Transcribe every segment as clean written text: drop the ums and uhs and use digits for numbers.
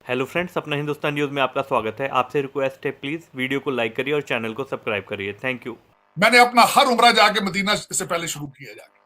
Hello friends, अपना Hindustan news में आपका स्वागत है। आपसे रिक्वेस्ट है, प्लीज़ वीडियो को लाइक करिए और चैनल को सब्सक्राइब करिए। Thank you. मैंने अपना हर उम्रा जाके मदीना से पहले शुरू किया जाके।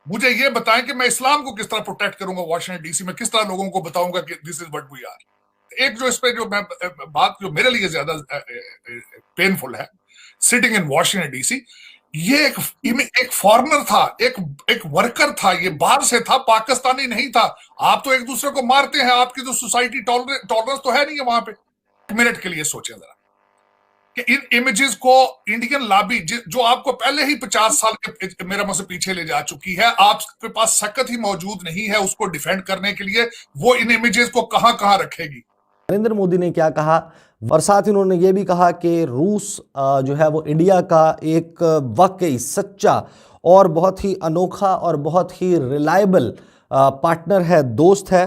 मुझे ये बताएं कि मैं इस्लाम को किस तरह प्रोटेक्ट करूंगा वाशिंगटन डीसी में, किस तरह लोगों को बताऊंगा कि this is what we are. एक जो इस पे जो मैं बात जो मेरे लिए ज्यादा पेनफुल है, सिटिंग इन वाशिंगटन डीसी, ये एक फॉरेनर था, एक वर्कर था, ये बाहर से था, पाकिस्तानी नहीं था। आप तो एक दूसरे को मारते हैं, आपकी तो सोसाइटी टॉलरेंस तो है नहीं है वहां पे। एक मिनट के लिए सोचें जरा कि इन इमेजेस को इंडियन लॉबी जो आपको पहले ही 50 साल के मेरा मुझसे पीछे ले जा चुकी है, आपके पास सकत ही मौजूद नहीं है उसको डिफेंड करने के लिए, वो इन इमेजेस को कहां कहां रखेगी। नरेंद्र मोदी ने क्या कहा, और साथ ही उन्होंने ये भी कहा कि रूस जो है वो इंडिया का एक वाकई सच्चा और बहुत ही अनोखा और बहुत ही रिलायबल पार्टनर है, दोस्त है।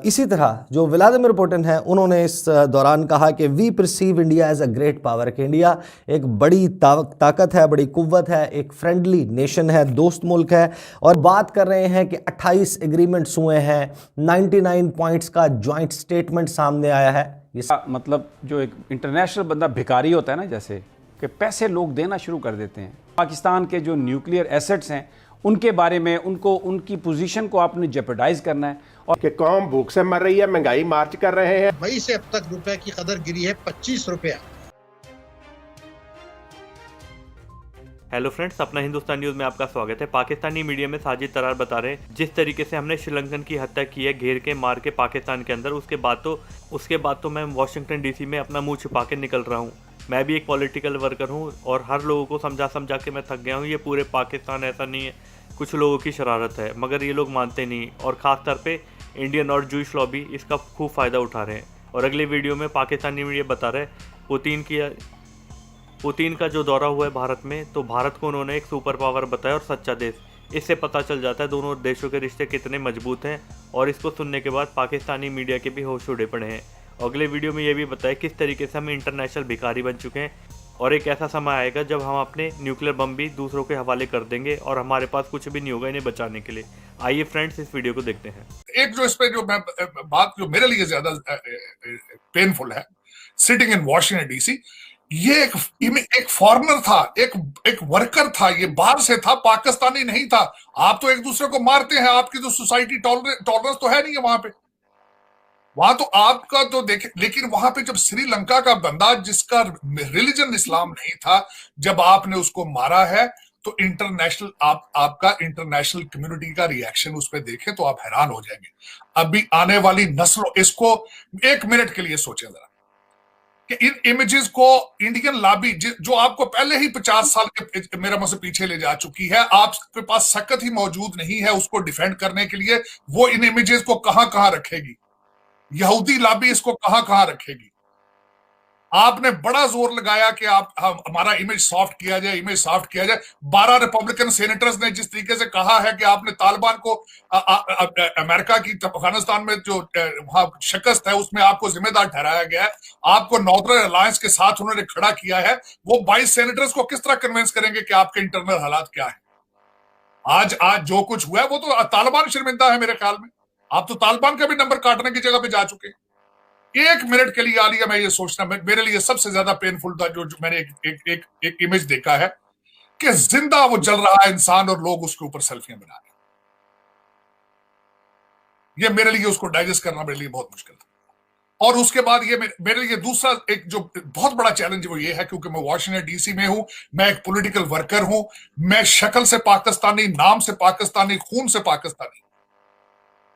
इसी तरह जो व्लादिमीर पुतिन है, उन्होंने इस दौरान कहा कि we perceive India as a great power, कि इंडिया एक बड़ी ताकत है, बड़ी कुव्वत है, एक फ्रेंडली नेशन है, दोस्त मुल्क है। और बात कर रहे हैं कि 28 एग्रीमेंट्स हुए हैं, 99 पॉइंट्स का जॉइंट स्टेटमेंट सामने आया है। मतलब जो एक इंटरनेशनल बंदा भिखारी होता है ना, जैसे कि पैसे लोग देना शुरू कर देते हैं। पाकिस्तान के जो न्यूक्लियर एसेट्स हैं उनके बारे में, उनको उनकी पोजीशन को आपने जेपरडाइज करना है। और कि कौम भूख से मर रही है, महंगाई मार्च कर रहे हैं। मई से अब तक रुपए की कदर गिरी है 25 रुपया। हेलो फ्रेंड्स, अपना हिंदुस्तान न्यूज़ में आपका स्वागत है। पाकिस्तानी मीडिया में साजिद तरार बता रहे हैं, जिस तरीके से हमने श्रीलंकन की हत्या की है, घेर के मार के पाकिस्तान के अंदर, उसके बाद तो मैं वाशिंगटन डीसी में अपना मुंह छुपा के निकल रहा हूँ। मैं भी एक पॉलिटिकल वर्कर हूँ और हर लोगों को समझा के मैं थक गया हूँ। ये पूरे पाकिस्तान ऐसा नहीं है, कुछ लोगों की शरारत है, मगर ये लोग मानते नहीं। और ख़ास तौर पे इंडियन और जूश लॉबी इसका खूब फ़ायदा उठा रहे हैं। और अगले वीडियो में पाकिस्तानी मीडिया बता रहे हैं पुतिन का जो दौरा हुआ है भारत में, तो भारत को उन्होंने एक सुपर पावर बताया और सच्चा देश। इससे पता चल जाता है दोनों देशों के रिश्ते कितने मजबूत हैं। और इसको सुनने के बाद पाकिस्तानी मीडिया के भी होश उड़े पड़े हैं। अगले वीडियो में ये भी बताया किस तरीके से हम इंटरनेशनल भिखारी बन चुके हैं और एक ऐसा समय आएगा जब हम अपने न्यूक्लियर बम भी दूसरों के हवाले कर देंगे और हमारे पास कुछ भी नहीं होगा इन्हें बचाने के लिए। आइए फ्रेंड्स, इस वीडियो को देखते हैं। एक जो इस पे जो मैं बात जो मेरे लिए ज्यादा पेनफुल है, सिटिंग इन वाशिंगटन डीसी, ये एक फॉरेनर था, एक वर्कर था, ये बाहर से था, पाकिस्तानी नहीं था। आप तो एक दूसरे को मारते हैं, आपकी तो सोसाइटी टॉलरेंस तो है नहीं है वहां पे। वहां तो आपका तो देखे, लेकिन वहां पे जब श्रीलंका का बंदा जिसका रिलीजन इस्लाम नहीं था, जब आपने उसको मारा है, तो इंटरनेशनल आपका इंटरनेशनल कम्युनिटी का रिएक्शन उस पर देखें तो आप हैरान हो जाएंगे। अभी आने वाली नस्लों, इसको एक मिनट के लिए सोचें जरा कि इन इमेजेस को इंडियन लॉबी जो आपको पहले ही 50 साल के मेरा मुझसे पीछे ले जा चुकी है, आपके पास सकत ही मौजूद नहीं है उसको डिफेंड करने के लिए, वो इन इमेजेस को कहां कहां रखेगी। यहूदी लॉबी इसको कहां कहां रखेगी। आपने बड़ा जोर लगाया कि हमारा इमेज सॉफ्ट किया जाए। 12 रिपब्लिकन सेनेटर्स ने जिस तरीके से कहा है कि आपने तालिबान को अमेरिका की अफगानिस्तान में जो वहां शिकस्त है उसमें आपको जिम्मेदार ठहराया गया है, आपको नॉर्दर्न अलायंस के साथ उन्होंने खड़ा किया है, वो 22 सेनेटर्स को किस तरह कन्विंस करेंगे कि आपके इंटरनल हालात क्या है। आज जो कुछ हुआ है वो तो तालिबान शर्मिंदा है मेरे ख्याल में। आप तो तालिबान का भी नंबर काटने की जगह पे जा चुके हैं। एक मिनट के लिए आलिया, मैं ये सोचना, मेरे लिए सबसे ज्यादा पेनफुल था जो मैंने एक इमेज देखा है कि जिंदा वो जल रहा है इंसान और लोग उसके ऊपर सेल्फियां बना रहे हैं। ये मेरे लिए उसको डाइजेस्ट करना मेरे लिए बहुत मुश्किल था। और उसके बाद ये मेरे लिए दूसरा एक जो बहुत बड़ा चैलेंज वो ये है, क्योंकि मैं वाशिंगटन डीसी में हूं, मैं एक पॉलिटिकल वर्कर हूं, मैं शक्ल से पाकिस्तानी, नाम से पाकिस्तानी, खून से पाकिस्तानी,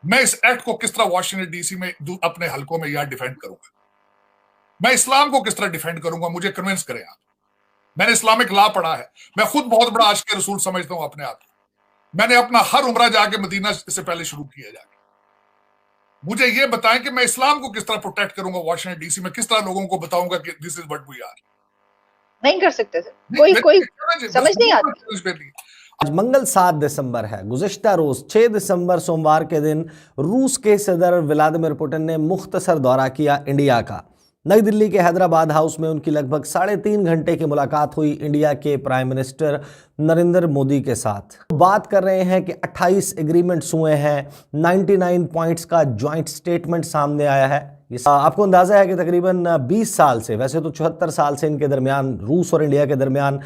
मैं इस एक्ट को किस तरह वाशिंगटन डीसी में अपने हलकों में यहां डिफेंड करूंगा। मैं इस्लाम को किस तरह डिफेंड करूंगा, मुझे कन्विंस करें आप। मैंने इस्लामिक लॉ पढ़ा है, मैं खुद बहुत बड़ा आशिक रसूल समझता हूं अपने आप को। मैंने अपना हर उम्रा जाके मदीना से पहले शुरू किया जाके। मुझे ये बताएं कि मैं इस्लाम को किस तरह प्रोटेक्ट करूंगा वाशिंगटन डीसी में, किस तरह लोगों को बताऊंगा कि this is what we are. नहीं कर सकते थे, कोई समझ नहीं आती। आज मंगल 7 दिसंबर है। गुज़िश्ता रोज 6 दिसंबर सोमवार के दिन रूस के सदर व्लादिमीर पुतिन ने मुख्तसर दौरा किया इंडिया का। नई दिल्ली के हैदराबाद हाउस में उनकी लगभग 3.5 घंटे की मुलाकात हुई इंडिया के प्राइम मिनिस्टर नरेंद्र मोदी के साथ। बात कर रहे हैं कि 28 एग्रीमेंट्स हुए हैं, 99 पॉइंट्स का जॉइंट स्टेटमेंट सामने आया है। आपको अंदाजा है कि तकरीबन 20 साल से, वैसे तो 74 साल से इनके दरमियान, रूस और इंडिया के दरमियान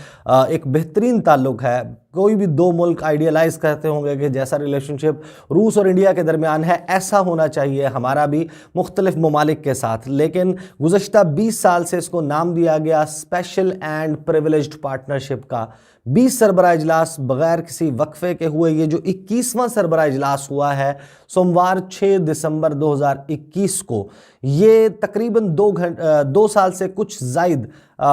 एक बेहतरीन ताल्लुक है। कोई भी दो मुल्क आइडियलाइज करते होंगे कि जैसा रिलेशनशिप रूस और इंडिया के दरमियान है ऐसा होना चाहिए हमारा भी मुख्तलिफ ममालिक के साथ, लेकिन गुज़श्ता 20 साल से इसको नाम दिया गया स्पेशल एंड प्रिविलेज्ड पार्टनरशिप का। 20 सरबराह इजलास बगैर किसी वक्फे के हुए। ये जो 21वां सरबराह इजलास हुआ है सोमवार 6 दिसंबर 2021 को, ये तकरीबन 2 साल से कुछ ज़ायद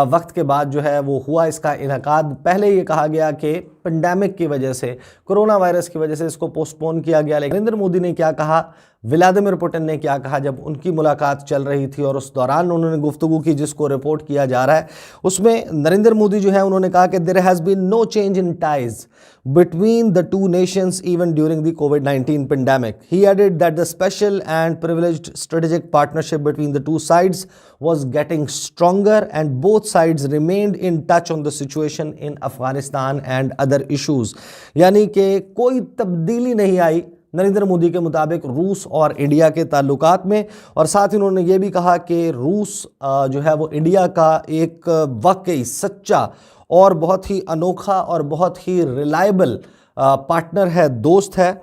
वक्त के बाद जो है वो हुआ इसका इनकाद। पहले ये कहा गया कि पेंडेमिक की वजह से, कोरोना वायरस की वजह से इसको पोस्टपोन किया गया। लेकिन नरेंद्र मोदी ने क्या कहा, व्लादिमीर पुतिन ने क्या कहा जब उनकी मुलाकात चल रही थी और उस दौरान उन्होंने गुफ्तगू की जिसको रिपोर्ट किया जा रहा है, उसमें नरेंद्र मोदी जो है उन्होंने कहा कि there has been no change in ties between the two nations even during the COVID-19 pandemic. He added that the special and privileged strategic partnership between the two sides was getting stronger and both sides remained in touch on the situation in Afghanistan and other issues. यानी कि कोई तब्दीली नहीं आई नरेंद्र मोदी के मुताबिक रूस और India के ताल्लुकात में। और साथ ही उन्होंने ये भी कहा कि रूस जो है वो इंडिया का एक वाकई सच्चा और बहुत ही अनोखा और बहुत ही रिलायबल पार्टनर है, दोस्त है।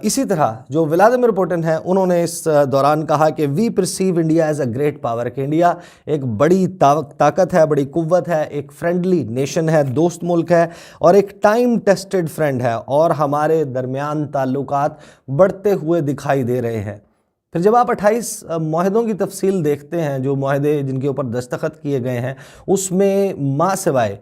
इसी तरह जो व्लादिमीर पुतिन है उन्होंने इस दौरान कहा कि we perceive India as a great power, कि इंडिया एक बड़ी ताकत है, बड़ी कुव्वत है, एक फ्रेंडली नेशन है, दोस्त मुल्क है और एक टाइम टेस्टेड फ्रेंड है और हमारे दरमियान ताल्लुकात बढ़ते हुए दिखाई दे रहे हैं। फिर जब आप 28 मुआहदों की तफसील देखते हैं, जो मुआहदे जिनके ऊपर दस्तखत किए गए हैं, उसमें मां सिवाय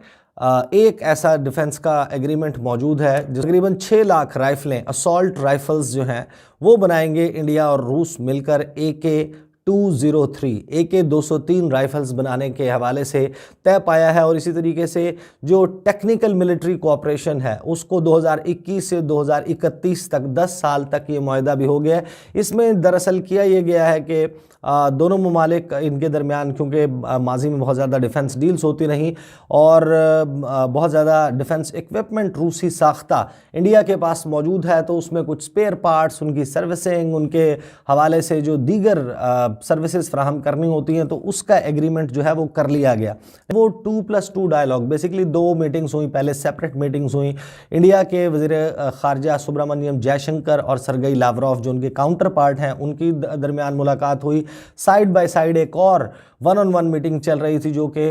एक ऐसा डिफेंस का एग्रीमेंट मौजूद है जो तकरीबन 6 लाख राइफलें, असॉल्ट राइफल्स जो हैं वो बनाएंगे इंडिया और रूस मिलकर AK-203 AK-203 राइफल्स बनाने के हवाले से तय पाया है। और इसी तरीके से जो टेक्निकल मिलिट्री कोऑपरेशन है उसको 2021 से 2031 तक 10 साल तक ये मुआहदा भी हो गया है। इसमें दरअसल किया ये गया है कि दोनों ममालिक इनके दरमियान, क्योंकि माजी में बहुत ज़्यादा डिफेंस डील्स होती रहीं और बहुत ज़्यादा डिफेंस इक्विपमेंट रूसी साख्ता इंडिया के पास मौजूद है, तो उसमें कुछ स्पेयर पार्ट्स, उनकी सर्विसिंग, उनके हवाले से जो दीगर सर्विसेज फ्राहम करनी होती हैं, तो उसका एग्रीमेंट जो है वो कर लिया गया। वो 2+2 डायलॉग, बेसिकली 2 मीटिंग्स हुई, पहले सेपरेट मीटिंग्स हुई। इंडिया के वज़ीर ख़ारजा सुब्रमण्यम जयशंकर और सरगई लावरोव जो उनके काउंटर पार्ट हैं उनकी दरमियान मुलाकात हुई। साइड बाय साइड एक और 1-on-1 मीटिंग चल रही थी जो कि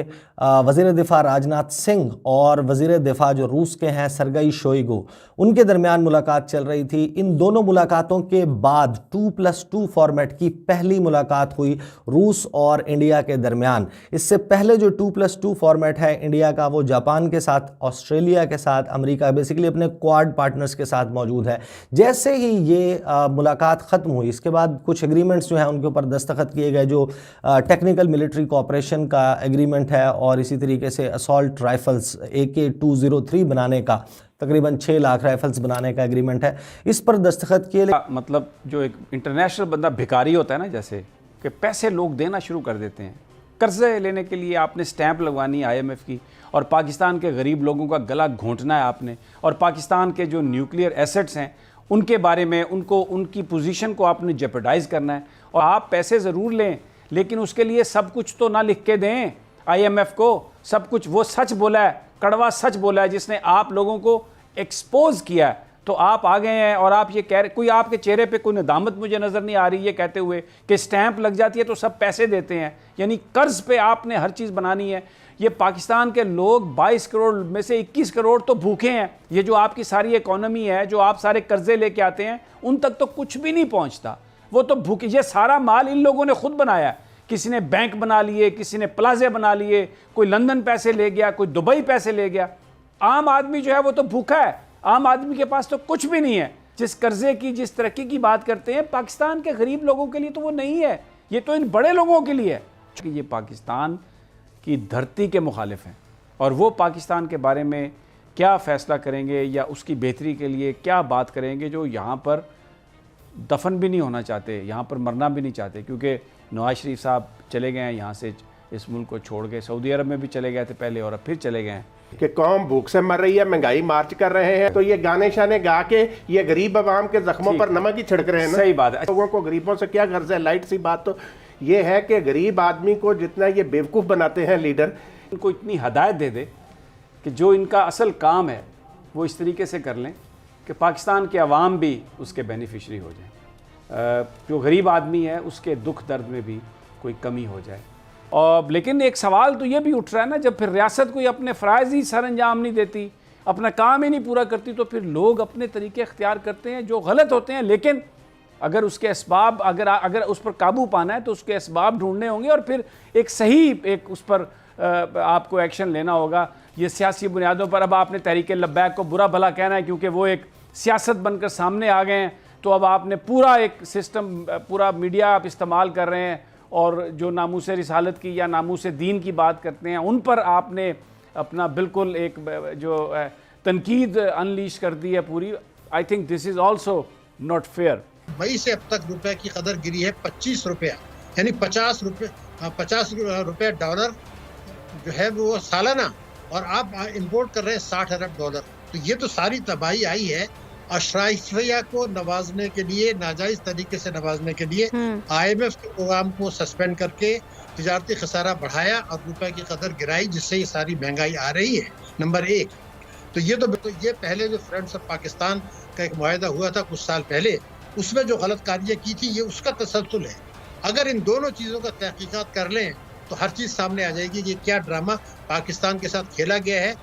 वज़ीर दिफा राजनाथ सिंह और वज़ीर दिफा जो रूस के हैं सरगई शोइगु, उनके दरमियान मुलाकात चल रही थी। इन दोनों मुलाकातों के बाद 2+2 फॉर्मेट की पहली मुलाकात हुई रूस और इंडिया के दरमियान। इससे पहले जो 2+2 फॉर्मेट है इंडिया का, वो जापान के साथ, ऑस्ट्रेलिया के साथ, अमेरिका, बेसिकली अपने क्वाड पार्टनर्स के साथ मौजूद है। जैसे ही ये मुलाकात ख़त्म हुई, इसके बाद कुछ एग्रीमेंट्स जो हैं उनके ऊपर दस्तखत किए गए, जो टेक्निकल मिलिट्री कोऑपरेशन का एग्रीमेंट है और इसी तरीके से असॉल्ट राइफल्स AK-203 बनाने का, तकरीबन 6 लाख राइफल्स बनाने का एग्रीमेंट है, इस पर दस्तखत किए। मतलब जो एक इंटरनेशनल बंदा भिखारी होता है ना, जैसे कि पैसे लोग देना शुरू कर देते हैं, कर्जे लेने के लिए आपने स्टैंप लगवानी है IMF की, और पाकिस्तान के गरीब लोगों का गला घोंटना है आपने, और पाकिस्तान के जो न्यूक्लियर एसेट्स हैं उनके बारे में, उनको, उनकी पोजीशन को आपने जेपरडाइज करना है। और आप पैसे ज़रूर लें, लेकिन उसके लिए सब कुछ तो ना लिख के दें IMF को। सब कुछ वो सच बोला है, कड़वा सच बोला है, जिसने आप लोगों को एक्सपोज किया है। तो आप आ गए हैं और आप ये कह रहे, कोई आपके चेहरे पे कोई नदामत मुझे नज़र नहीं आ रही ये कहते हुए कि स्टैंप लग जाती है तो सब पैसे देते हैं, यानी कर्ज पे आपने हर चीज़ बनानी है। ये पाकिस्तान के लोग 22 करोड़ में से 21 करोड़ तो भूखे हैं। ये जो आपकी सारी इकोनॉमी है, जो आप सारे कर्जे लेके आते हैं, उन तक तो कुछ भी नहीं पहुंचता, वो तो भूखे। ये सारा माल इन लोगों ने खुद बनाया है। किसी ने बैंक बना लिए, किसी ने प्लाजे बना लिए, कोई लंदन पैसे ले गया, कोई दुबई पैसे ले गया। आम आदमी जो है वो तो भूखा है, आम आदमी के पास तो कुछ भी नहीं है। जिस कर्जे की, जिस तरक्की की बात करते हैं, पाकिस्तान के गरीब लोगों के लिए तो वो नहीं है, ये तो इन बड़े लोगों के लिए है कि ये पाकिस्तान की धरती के मुखालिफ हैं और वो पाकिस्तान के बारे में क्या फ़ैसला करेंगे या उसकी बेहतरी के लिए क्या बात करेंगे, जो यहाँ पर दफन भी नहीं होना चाहते, यहाँ पर मरना भी नहीं चाहते, क्योंकि नवाज शरीफ साहब चले गए हैं यहाँ से, इस मुल्क को छोड़ के सऊदी अरब में भी चले गए थे पहले और अब फिर चले गए हैं कि कौम भूख से मर रही है, महंगाई मार्च कर रहे हैं, तो ये गाने शाने गा के ये गरीब आवाम के जख्मों पर नमक ही छिड़क रहे हैं ना। सही बात है। लोगों को गरीबों से क्या गर्ज है? लाइट सी बात तो ये है कि गरीब आदमी को जितना ये बेवकूफ़ बनाते हैं लीडर, उनको इतनी हदायत दे दे कि जो इनका असल काम है वो इस तरीके से कर लें कि पाकिस्तान के अवाम भी उसके बेनिफिशरी हो जाए, जो गरीब आदमी है उसके दुख दर्द में भी कोई कमी हो जाए। और लेकिन एक सवाल तो ये भी उठ रहा है ना, जब फिर रियासत कोई अपने फ़राइज़ ही सर अंजाम नहीं देती, अपना काम ही नहीं पूरा करती, तो फिर लोग अपने तरीके अख्तियार करते हैं जो गलत होते हैं, लेकिन अगर उसके असबाब अगर उस पर काबू पाना है तो उसके असबाब ढूंढने होंगे और फिर एक सही एक उस पर आपको एक्शन लेना होगा। ये सियासी बुनियादों पर अब आपने तहरीक लब्बैक को बुरा भला कहना है क्योंकि वो एक सियासत बनकर सामने आ गए हैं, तो अब आपने पूरा एक सिस्टम, पूरा मीडिया आप इस्तेमाल कर रहे हैं और जो नामूस रिसालत की या नामूस दीन की बात करते हैं उन पर आपने अपना बिल्कुल एक जो तनकीद अनलीश कर दी है पूरी। I think this is also not fair. मई से अब तक रुपए की कदर गिरी है 25 रुपया, यानी 50 रुपये डॉलर जो है वो सालाना, और आप इंपोर्ट कर रहे हैं 60 अरब डॉलर। तो ये तो सारी तबाही आई है अशराफिया को नवाजने के लिए, नाजायज तरीके से नवाजने के लिए IMF के प्रोग्राम को सस्पेंड करके तिजारती खसारा बढ़ाया और रुपए की कदर गिराई, जिससे ये सारी महंगाई आ रही है। नंबर 1 तो ये पहले जो फ्रेंड्स ऑफ पाकिस्तान का एक मुआहदा हुआ था कुछ साल पहले, उसमें जो गलत कार्य की थी ये उसका तसलसल है। अगर इन दोनों चीज़ों का तहकीकात कर लें तो हर चीज़ सामने आ जाएगी कि क्या ड्रामा पाकिस्तान के साथ खेला गया है